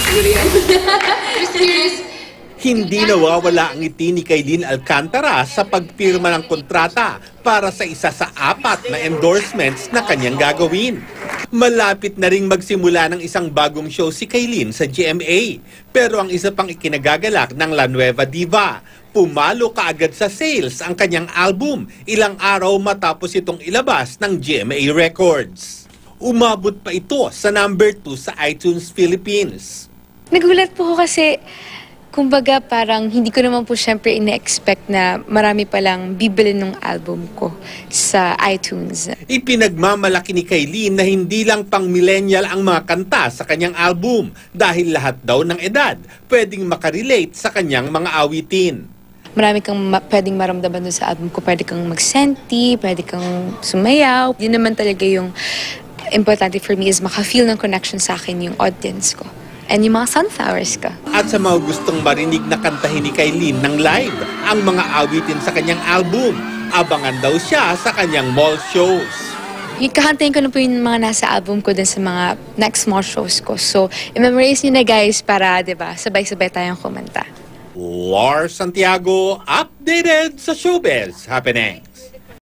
siguro yan. Just curious. Hindi nawawala ang ngiti ni Kaylin Alcantara sa pagpirma ng kontrata para sa isa sa 4 na endorsements na kanyang gagawin. Malapit na ring magsimula ng isang bagong show si Kaylin sa GMA. Pero ang isa pang ikinagagalak ng La Nueva Diva, pumalo kaagad sa sales ang kanyang album ilang araw matapos itong ilabas ng GMA Records. Umabot pa ito sa number 2 sa iTunes Philippines. Nagulat po ko kasi, kumbaga parang hindi ko naman po syempre ina-expect na marami palang bibili ng album ko sa iTunes. Ipinagmamalaki ni Kaylin na hindi lang pang millennial ang mga kanta sa kanyang album dahil lahat daw ng edad pwedeng makarelate sa kanyang mga awitin. Marami kang pwedeng maramdaman doon sa album ko. Pwede kang magsenti, pwede kang sumayaw. Yun naman talaga yung importante for me is maka-feel ng connection sa akin yung audience ko. And yung mga sunflowers ka. At sa mga gustong marinig na kantahin ni Kaylin ng live ang mga awitin sa kanyang album, abangan daw siya sa kanyang mall shows. Kakantayin ko na po yung mga nasa album ko din sa mga next mall shows ko. So, i-memorize nyo na guys para, diba, sabay-sabay tayong kumanta. Lars Santiago, updated sa showbiz happening.